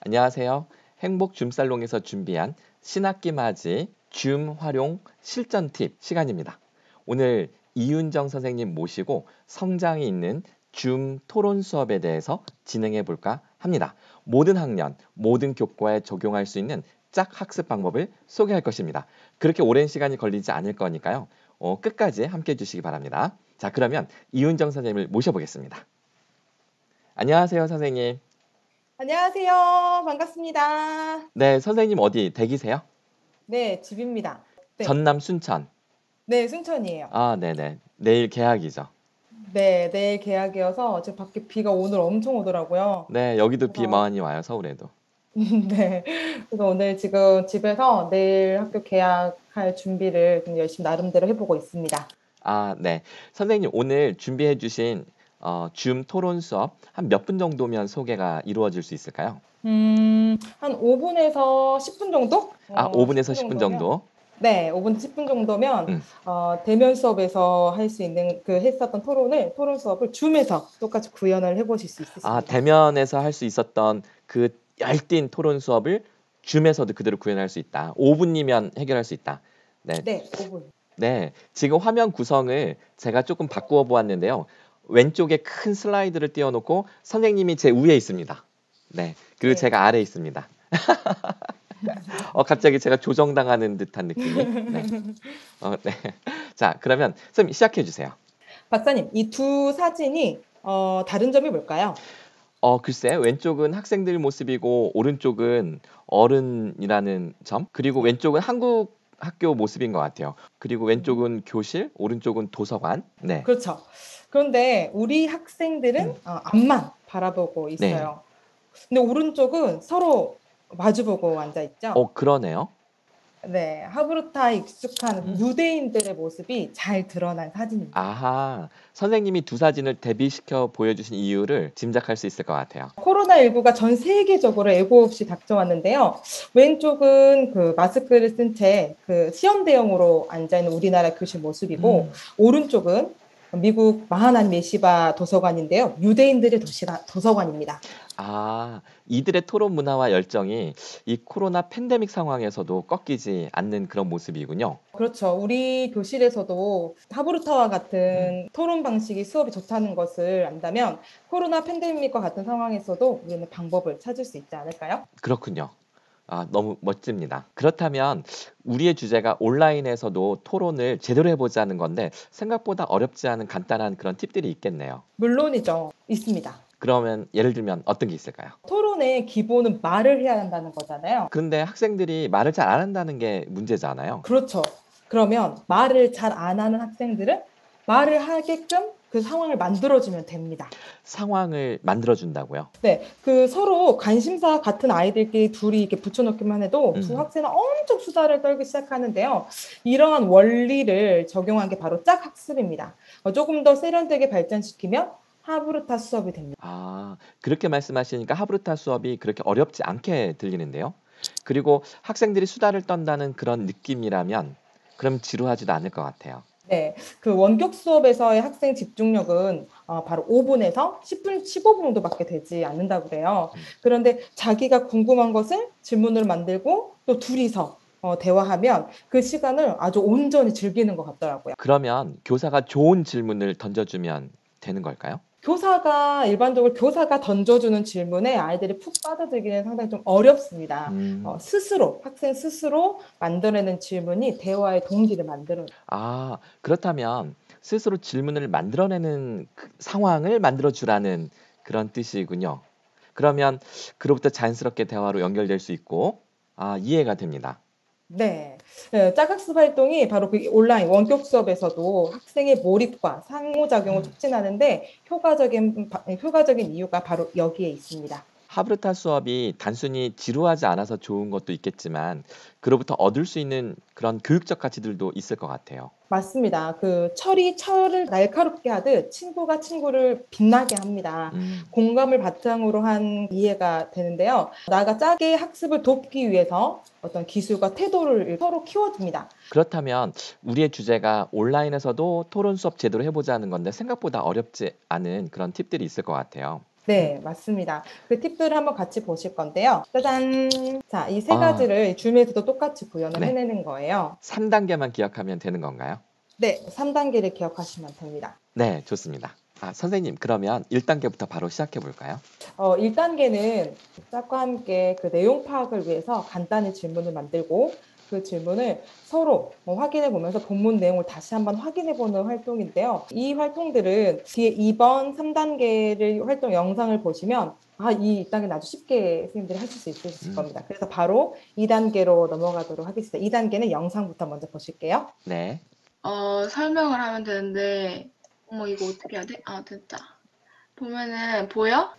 안녕하세요. 행복 줌살롱에서 준비한 신학기 맞이 줌 활용 실전 팁 시간입니다. 오늘 이윤정 선생님 모시고 성장이 있는 줌 토론 수업에 대해서 진행해 볼까 합니다. 모든 학년, 모든 교과에 적용할 수 있는 짝 학습 방법을 소개할 것입니다. 그렇게 오랜 시간이 걸리지 않을 거니까요. 끝까지 함께 해주시기 바랍니다. 자, 그러면 이윤정 선생님을 모셔보겠습니다. 안녕하세요, 선생님. 안녕하세요. 반갑습니다. 네, 선생님 어디 댁이세요? 네, 집입니다. 네. 전남 순천. 네, 순천이에요. 아, 네네. 내일 개학이죠. 네, 내일 개학이어서 지금 밖에 비가 오늘 엄청 오더라고요. 네, 여기도 비 그래서 많이 와요, 서울에도. 네. 그래서 오늘 지금 집에서 내일 학교 개학할 준비를 좀 열심히 나름대로 해보고 있습니다. 아, 네. 선생님 오늘 준비해 주신 줌 토론 수업 한 몇 분 정도면 소개가 이루어질 수 있을까요? 한 5분에서 10분 정도? 아, 5분에서 10분 10분 정도면? 정도? 네, 5분, 10분 정도면 음. 대면 수업에서 할 수 있는 그 했었던 토론 수업을 줌에서 똑같이 구현을 해보실 수 아, 있으십니다. 대면에서 할 수 있었던 그 열띤 토론 수업을 줌에서도 그대로 구현할 수 있다. 5분이면 해결할 수 있다. 네. 네, 5분. 네, 지금 화면 구성을 제가 조금 바꾸어 보았는데요. 왼쪽에 큰 슬라이드를 띄워놓고 선생님이 제 위에 있습니다. 네, 그리고 네. 제가 아래에 있습니다. 갑자기 제가 조정당하는 듯한 느낌이. 네. 네. 자, 그러면 선생님 시작해 주세요. 박사님, 이 두 사진이 다른 점이 뭘까요? 글쎄, 왼쪽은 학생들 모습이고 오른쪽은 어른이라는 점, 그리고 왼쪽은 한국 학교 모습인 것 같아요. 그리고 왼쪽은 교실, 오른쪽은 도서관. 네. 그렇죠. 그런데 우리 학생들은 음, 앞만 바라보고 네. 있어요. 근데 오른쪽은 서로 마주보고 앉아 있죠. 그러네요. 네, 하브루타에 익숙한 음. 유대인들의 모습이 잘 드러난 사진입니다. 아하, 선생님이 두 사진을 대비시켜 보여주신 이유를 짐작할 수 있을 것 같아요. 코로나19가 전 세계적으로 예고 없이 닥쳐왔는데요. 왼쪽은 그 마스크를 쓴 채 그 시험 대용으로 앉아있는 우리나라 교실 모습이고, 오른쪽은 미국 마하난 메시바 도서관인데요. 유대인들의 도서관입니다. 아, 이들의 토론 문화와 열정이 이 코로나 팬데믹 상황에서도 꺾이지 않는 그런 모습이군요. 그렇죠. 우리 교실에서도 하브루타와 음, 같은 토론 방식이 수업이 좋다는 것을 안다면 코로나 팬데믹과 같은 상황에서도 우리는 방법을 찾을 수 있지 않을까요? 그렇군요. 아, 너무 멋집니다. 그렇다면 우리의 주제가 온라인에서도 토론을 제대로 해보자는 건데 생각보다 어렵지 않은 간단한 그런 팁들이 있겠네요. 물론이죠. 있습니다. 그러면 예를 들면 어떤 게 있을까요? 토론의 기본은 말을 해야 한다는 거잖아요. 근데 학생들이 말을 잘 안 한다는 게 문제잖아요. 그렇죠. 그러면 말을 잘 안 하는 학생들은 말을 하게끔 그 상황을 만들어주면 됩니다. 상황을 만들어준다고요. 네, 그 서로 관심사 같은 아이들끼리 둘이 이렇게 붙여놓기만 해도 두 음. 학생은 엄청 수다를 떨기 시작하는데요. 이러한 원리를 적용한 게 바로 짝 학습입니다. 조금 더 세련되게 발전시키면 하브루타 수업이 됩니다. 아, 그렇게 말씀하시니까 하브루타 수업이 그렇게 어렵지 않게 들리는데요. 그리고 학생들이 수다를 떤다는 그런 느낌이라면 그럼 지루하지도 않을 것 같아요. 네, 그 원격 수업에서의 학생 집중력은 바로 5분에서 10분, 15분 정도밖에 되지 않는다고 그래요. 그런데 자기가 궁금한 것을 질문을 만들고 또 둘이서 대화하면 그 시간을 아주 온전히 즐기는 것 같더라고요. 그러면 교사가 좋은 질문을 던져주면 되는 걸까요? 일반적으로 교사가 던져주는 질문에 아이들이 푹 빠져들기는 상당히 좀 어렵습니다. 음, 학생 스스로 만들어내는 질문이 대화의 동기를 만들어요. 아, 그렇다면 스스로 질문을 만들어내는 그 상황을 만들어주라는 그런 뜻이군요. 그러면 그로부터 자연스럽게 대화로 연결될 수 있고, 이해가 됩니다. 네. 짝학습 활동이 바로 그 온라인 원격 수업에서도 학생의 몰입과 상호작용을 촉진하는데 효과적인 이유가 바로 여기에 있습니다. 하브르타 수업이 단순히 지루하지 않아서 좋은 것도 있겠지만 그로부터 얻을 수 있는 그런 교육적 가치들도 있을 것 같아요. 맞습니다. 그 철이 철을 날카롭게 하듯 친구가 친구를 빛나게 합니다. 음, 공감을 바탕으로 한 이해가 되는데요. 나아가 짝의 학습을 돕기 위해서 어떤 기술과 태도를 서로 키워줍니다. 그렇다면 우리의 주제가 온라인에서도 토론 수업 제대로 해보자는 건데 생각보다 어렵지 않은 그런 팁들이 있을 것 같아요. 네, 맞습니다. 그 팁들을 한번 같이 보실 건데요. 짜잔! 자, 이 세 아, 가지를 줌에서도 똑같이 구현을 네. 해내는 거예요. 3단계만 기억하면 되는 건가요? 네, 3단계를 기억하시면 됩니다. 네, 좋습니다. 선생님, 그러면 1단계부터 바로 시작해 볼까요? 1단계는 짝과 함께 그 내용 파악을 위해서 간단히 질문을 만들고 그 질문을 서로 확인해 보면서 본문 내용을 다시 한번 확인해 보는 활동인데요. 이 활동들은 뒤에 2번, 3단계를 활동 영상을 보시면 이 2단계는 아주 쉽게 선생님들이 하실 수 있으실 음, 겁니다. 그래서 바로 2단계로 넘어가도록 하겠습니다. 2단계는 영상부터 먼저 보실게요. 네. 설명을 하면 되는데, 어머, 이거 어떻게 해야 돼? 됐다. 보면은, 보여?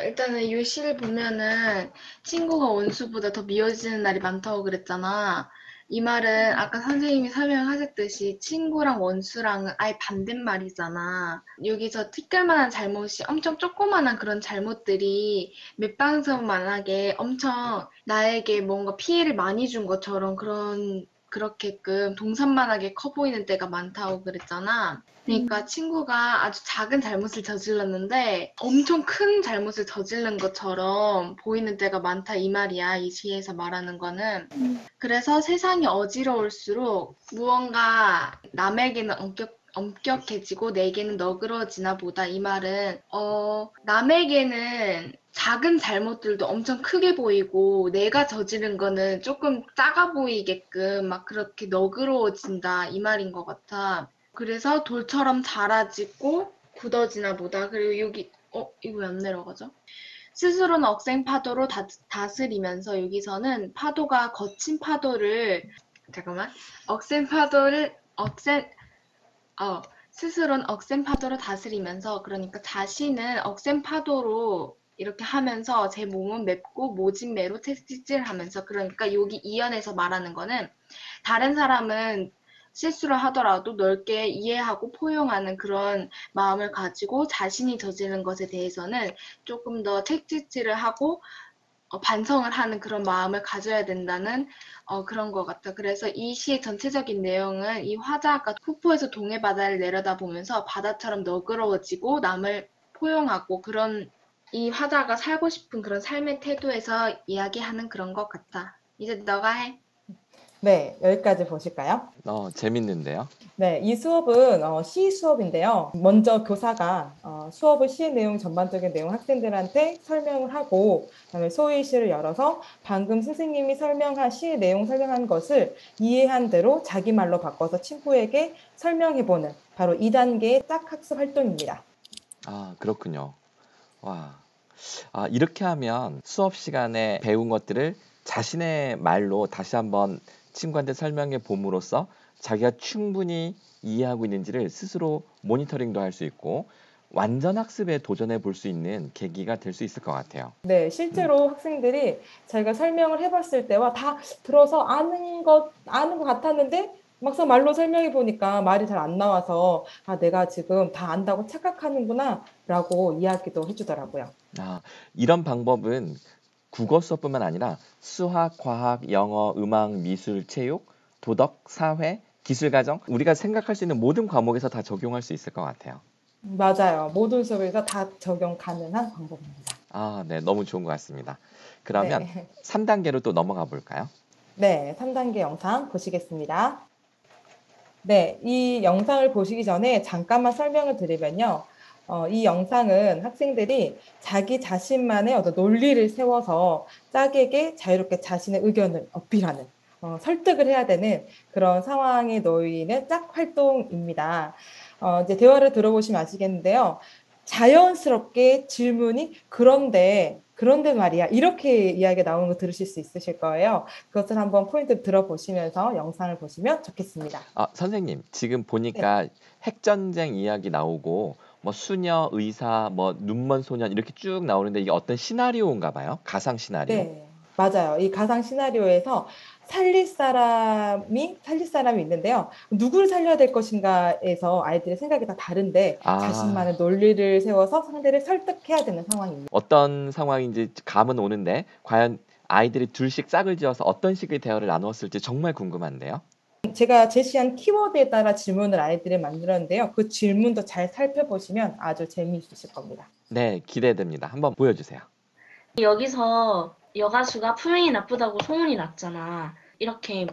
일단은 이 시를 보면은, 친구가 원수보다 더 미워지는 날이 많다고 그랬잖아. 이 말은 아까 선생님이 설명하셨듯이 친구랑 원수랑은 아예 반대말이잖아. 여기서 티끌만한 잘못이 엄청 조그만한 그런 잘못들이 몇방선만하게 엄청 나에게 뭔가 피해를 많이 준 것처럼 그렇게끔 동산만하게 커 보이는 때가 많다고 그랬잖아. 그러니까 친구가 아주 작은 잘못을 저질렀는데 엄청 큰 잘못을 저지른 것처럼 보이는 때가 많다 이 말이야. 이 시에서 말하는 거는. 그래서 세상이 어지러울수록 무언가 남에게는 엄격해지고 내게는 너그러지나 보다. 이 말은 남에게는 작은 잘못들도 엄청 크게 보이고 내가 저지른 거는 조금 작아 보이게끔 막 그렇게 너그러워진다 이 말인 것 같아. 그래서 돌처럼 자라지고 굳어지나 보다. 그리고 여기 이거 왜 안 내려가죠? 스스로는 억센 파도로 다스리면서 여기서는 파도가 거친 파도를 잠깐만 스스로는 억센 파도로 다스리면서 그러니까 자신은 억센 파도로 이렇게 하면서 제 몸은 맵고 모진 매로 채찍질하면서 그러니까 여기 이연에서 말하는 거는 다른 사람은 실수를 하더라도 넓게 이해하고 포용하는 그런 마음을 가지고 자신이 저지른 것에 대해서는 조금 더 책찍질을 하고 반성을 하는 그런 마음을 가져야 된다는 그런 것 같아. 그래서 이 시의 전체적인 내용은 이 화자가 폭포에서 동해 바다를 내려다보면서 바다처럼 너그러워지고 남을 포용하고 그런 이 화자가 살고 싶은 그런 삶의 태도에서 이야기하는 그런 것 같아. 이제 너가 해. 네, 여기까지 보실까요? 재밌는데요. 네, 이 수업은 시 수업인데요. 먼저 교사가 수업의 시 내용 전반적인 내용 학생들한테 설명을 하고 그다음에 소위 시를 열어서 방금 선생님이 설명한 시 내용 설명한 것을 이해한 대로 자기 말로 바꿔서 친구에게 설명해보는 바로 2단계의 짝학습 활동입니다. 그렇군요. 와. 이렇게 하면 수업 시간에 배운 것들을 자신의 말로 다시 한번 친구한테 설명해 봄으로써 자기가 충분히 이해하고 있는지를 스스로 모니터링도 할 수 있고 완전 학습에 도전해 볼 수 있는 계기가 될 수 있을 것 같아요. 네, 실제로 학생들이 자기가 설명을 해봤을 때와 다 들어서 아는 것 같았는데 막상 말로 설명해 보니까 말이 잘 안 나와서 내가 지금 다 안다고 착각하는구나 라고 이야기도 해주더라고요. 이런 방법은 국어 수업뿐만 아니라 수학, 과학, 영어, 음악, 미술, 체육, 도덕, 사회, 기술 과정 우리가 생각할 수 있는 모든 과목에서 다 적용할 수 있을 것 같아요. 맞아요. 모든 수업에서 다 적용 가능한 방법입니다. 네, 너무 좋은 것 같습니다. 그러면 네. 3단계로 또 넘어가 볼까요? 네, 3단계 영상 보시겠습니다. 네, 이 영상을 보시기 전에 잠깐만 설명을 드리면요. 이 영상은 학생들이 자기 자신만의 어떤 논리를 세워서 짝에게 자유롭게 자신의 의견을 어필하는, 설득을 해야 되는 그런 상황에 놓이는 짝 활동입니다. 이제 대화를 들어보시면 아시겠는데요. 자연스럽게 질문이 그런데 말이야. 이렇게 이야기가 나오는 거 들으실 수 있으실 거예요. 그것을 한번 포인트 들어보시면서 영상을 보시면 좋겠습니다. 선생님, 지금 네. 보니까 핵전쟁 이야기 나오고 뭐 수녀, 의사, 뭐 눈먼 소년 이렇게 쭉 나오는데 이게 어떤 시나리오인가 봐요? 가상 시나리오? 네, 맞아요. 이 가상 시나리오에서 살릴 사람이 있는데요. 누구를 살려야 될 것인가에서 아이들의 생각이 다 다른데 아, 자신만의 논리를 세워서 상대를 설득해야 되는 상황입니다. 어떤 상황인지 감은 오는데 과연 아이들이 둘씩 짝을 지어서 어떤 식의 대화를 나누었을지 정말 궁금한데요. 제가 제시한 키워드에 따라 질문을 아이들이 만들었는데요. 그 질문도 잘 살펴보시면 아주 재미있으실 겁니다. 네, 기대됩니다. 한번 보여주세요. 여기서 여가수가 품행이 나쁘다고 소문이 났잖아. 이렇게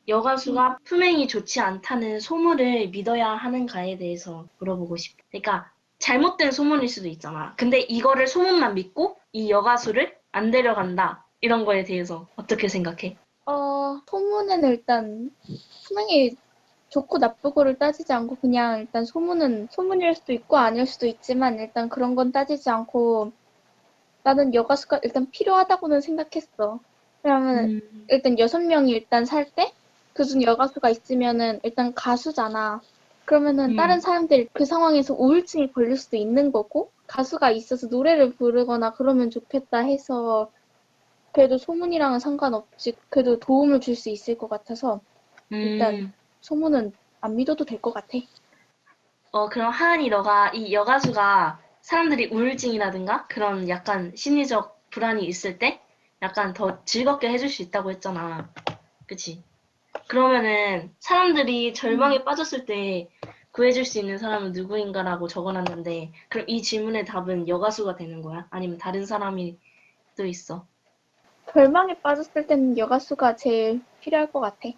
여가수가 품행이 좋지 않다는 소문을 믿어야 하는가에 대해서 물어보고 싶어. 그러니까 잘못된 소문일 수도 있잖아. 근데 이거를 소문만 믿고 이 여가수를 안 데려간다. 이런 거에 대해서 어떻게 생각해? 소문에는 일단 품행이 좋고 나쁘고를 따지지 않고 그냥 일단 소문은 소문일 수도 있고 아닐 수도 있지만 일단 그런 건 따지지 않고 나는 여가수가 일단 필요하다고는 생각했어. 왜냐면 일단 6명이 일단 살 때 그중 여가수가 있으면은 일단 가수잖아. 그러면은 다른 사람들이 그 상황에서 우울증이 걸릴 수도 있는 거고 가수가 있어서 노래를 부르거나 그러면 좋겠다 해서 그래도 소문이랑은 상관없이 그래도 도움을 줄 수 있을 것 같아서 일단 소문은 안 믿어도 될 것 같아. 그럼 하은이 너가 이 여가수가 사람들이 우울증이라든가 그런 약간 심리적 불안이 있을 때 약간 더 즐겁게 해줄 수 있다고 했잖아. 그치? 그러면은 사람들이 절망에 빠졌을 때 구해줄 수 있는 사람은 누구인가라고 적어놨는데 그럼 이 질문의 답은 여가수가 되는 거야? 아니면 다른 사람이 또 있어? 절망에 빠졌을 때는 여가수가 제일 필요할 것 같아.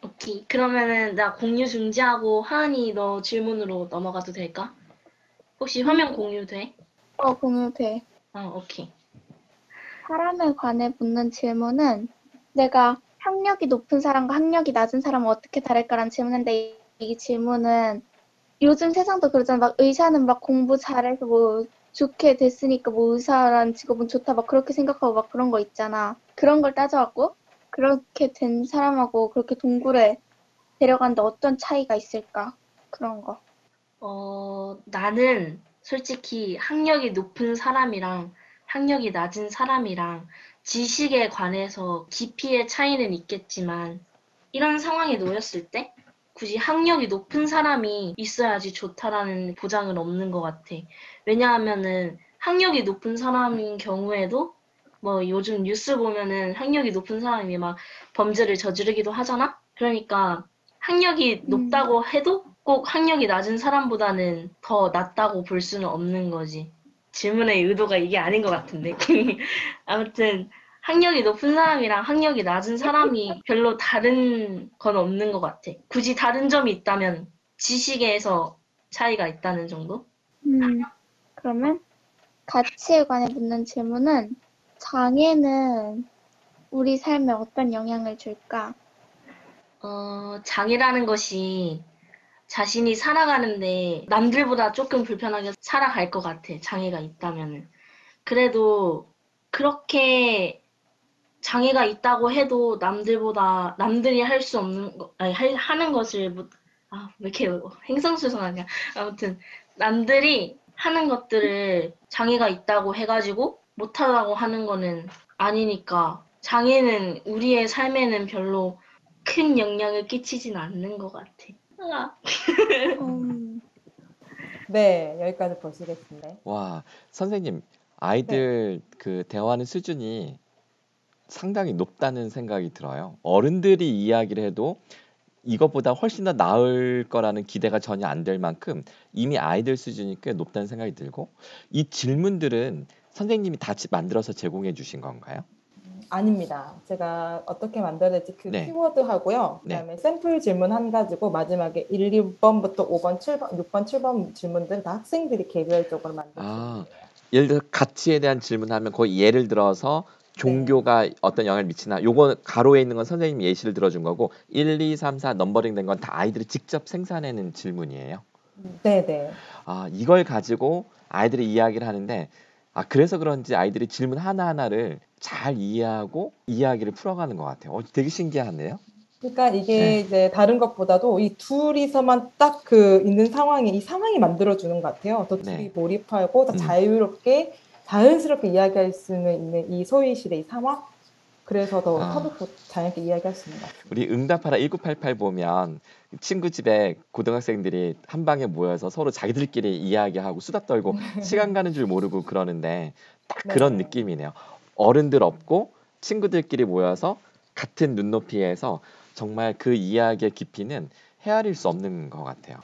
오케이. 그러면은 나 공유 중지하고 하은이 너 질문으로 넘어가도 될까? 혹시 화면 공유 돼? 공유 돼. 오케이. 사람에 관해 묻는 질문은 내가 학력이 높은 사람과 학력이 낮은 사람은 어떻게 다를까라는 질문인데 이 질문은 요즘 세상도 그러잖아. 막 의사는 막 공부 잘해서 뭐 좋게 됐으니까 뭐 의사라는 직업은 좋다 막 그렇게 생각하고 막 그런 거 있잖아. 그런 걸 따져왔고 그렇게 된 사람하고 그렇게 동굴에 데려가는데 어떤 차이가 있을까? 그런 거. 나는 솔직히 학력이 높은 사람이랑 학력이 낮은 사람이랑 지식에 관해서 깊이의 차이는 있겠지만 이런 상황에 놓였을 때 굳이 학력이 높은 사람이 있어야지 좋다라는 보장은 없는 것 같아. 왜냐하면은 학력이 높은 사람인 경우에도 뭐 요즘 뉴스 보면은 학력이 높은 사람이 막 범죄를 저지르기도 하잖아? 그러니까 학력이 높다고 해도 꼭 학력이 낮은 사람보다는 더 낫다고 볼 수는 없는 거지. 질문의 의도가 이게 아닌 것 같은데. 아무튼 학력이 높은 사람이랑 학력이 낮은 사람이 별로 다른 건 없는 것 같아. 굳이 다른 점이 있다면 지식에서 차이가 있다는 정도? 그러면 가치에 관해 묻는 질문은 장애는 우리 삶에 어떤 영향을 줄까? 장애라는 것이 자신이 살아가는데 남들보다 조금 불편하게 살아갈 것 같아. 장애가 있다면은. 그래도 그렇게 장애가 있다고 해도 남들이 할 수 없는 거, 아니, 하는 것을 왜 이렇게 행성수성하냐. 아무튼 남들이 하는 것들을 장애가 있다고 해가지고 못하라고 하는 거는 아니니까 장애는 우리의 삶에는 별로 큰 영향을 끼치진 않는 것 같아. 네, 여기까지 보시겠습니다. 와, 선생님, 아이들 그 대화하는 수준이 상당히 높다는 생각이 들어요. 어른들이 이야기를 해도 이것보다 훨씬 더 나을 거라는 기대가 전혀 안 될 만큼 이미 아이들 수준이 꽤 높다는 생각이 들고 이 질문들은 선생님이 다 만들어서 제공해 주신 건가요? 아닙니다. 제가 어떻게 만들어낼지 그 네. 키워드하고요. 그다음에 샘플 질문 한 가지고 마지막에 1, 2번부터 5번, 7번, 6번, 7번 질문들은 다 학생들이 개별적으로 만들었습니다. 예를 들어 가치에 대한 질문하면 거의 예를 들어서 종교가 어떤 영향을 미치나 요거 가로에 있는 건 선생님이 예시를 들어준 거고 1, 2, 3, 4 넘버링 된 건 다 아이들이 직접 생산해낸 질문이에요. 네네. 이걸 가지고 아이들이 이야기를 하는데 그래서 그런지 아이들이 질문 하나하나를 잘 이해하고 이야기를 풀어가는 것 같아요. 되게 신기하네요. 그러니까 이게 이제 다른 것보다도 이 둘이서만 딱 그 있는 상황에 이 상황이 만들어주는 것 같아요. 더 둘이 몰입하고 더 자유롭게 자연스럽게 이야기할 수 있는 이 소위실의 이 상황. 그래서 더 터놓고 자연스럽게 이야기할 수 있는 것 같아요. 우리 응답하라 1988 보면 친구 집에 고등학생들이 한 방에 모여서 서로 자기들끼리 이야기하고 수다 떨고 시간 가는 줄 모르고 그러는데 딱 그런 느낌이네요. 어른들 없고 친구들끼리 모여서 같은 눈높이에서 정말 그 이야기의 깊이는 헤아릴 수 없는 것 같아요.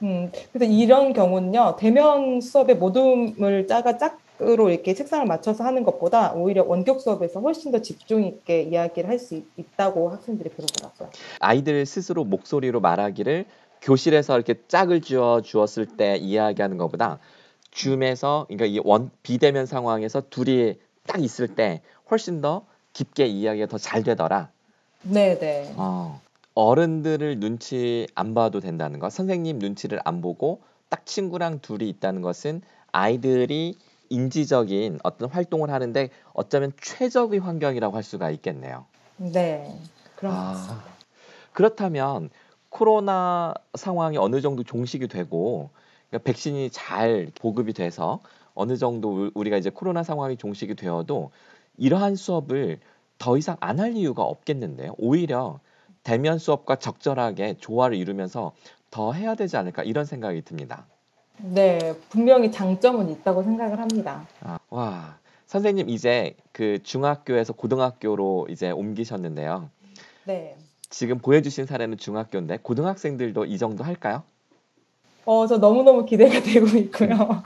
그래서 이런 경우는요, 대면 수업의 모둠을 짝으로 이렇게 책상을 맞춰서 하는 것보다 오히려 원격 수업에서 훨씬 더 집중 있게 이야기를 할 수 있다고 학생들이 그러더라고요. 아이들 스스로 목소리로 말하기를 교실에서 이렇게 짝을 주었을 때 이야기하는 것보다 줌에서, 그러니까 이 비대면 상황에서 둘이 딱 있을 때 훨씬 더 깊게 이야기가 더 잘 되더라. 네네. 어른들을 눈치 안 봐도 된다는 것, 선생님 눈치를 안 보고 딱 친구랑 둘이 있다는 것은 아이들이 인지적인 어떤 활동을 하는데 어쩌면 최적의 환경이라고 할 수가 있겠네요. 네, 그런 것 같습니다. 그렇다면 코로나 상황이 어느 정도 종식이 되고, 그러니까 백신이 잘 보급이 돼서 어느 정도 우리가 이제 코로나 상황이 종식이 되어도 이러한 수업을 더 이상 안 할 이유가 없겠는데요. 오히려 대면 수업과 적절하게 조화를 이루면서 더 해야 되지 않을까, 이런 생각이 듭니다. 네, 분명히 장점은 있다고 생각을 합니다. 와, 선생님 이제 그 중학교에서 고등학교로 이제 옮기셨는데요. 네. 지금 보여주신 사례는 중학교인데 고등학생들도 이 정도 할까요? 저 너무너무 기대가 되고 있고요.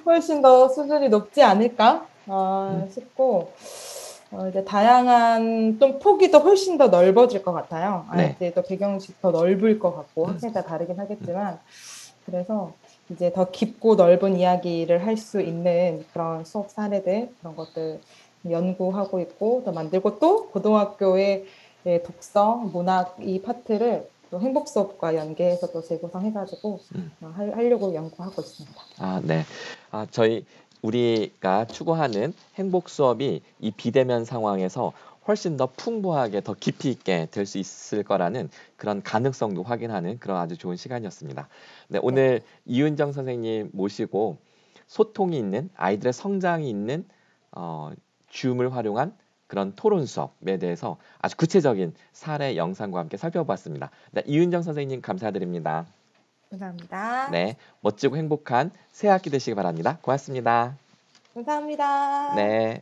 훨씬 더 수준이 높지 않을까 싶고, 이제 다양한 좀 폭이 더 훨씬 더 넓어질 것 같아요. 네. 아이들도 배경식 더 넓을 것 같고, 학생에 따라 다르긴 하겠지만, 그래서 이제 더 깊고 넓은 이야기를 할 수 있는 그런 수업 사례들, 그런 것들 연구하고 있고, 더 만들고, 또 고등학교의 독서, 문학 이 파트를 또 행복 수업과 연계해서 또 재구성해가지고 하려고 연구하고 있습니다. 네. 우리가 추구하는 행복 수업이 이 비대면 상황에서 훨씬 더 풍부하게 더 깊이 있게 될 수 있을 거라는 그런 가능성도 확인하는 그런 아주 좋은 시간이었습니다. 네, 오늘 이윤정 선생님 모시고 소통이 있는 아이들의 성장이 있는 줌을 활용한 그런 토론 수업에 대해서 아주 구체적인 사례 영상과 함께 살펴봤습니다. 네, 이윤정 선생님 감사드립니다. 감사합니다. 네, 멋지고 행복한 새 학기 되시기 바랍니다. 고맙습니다. 감사합니다. 네.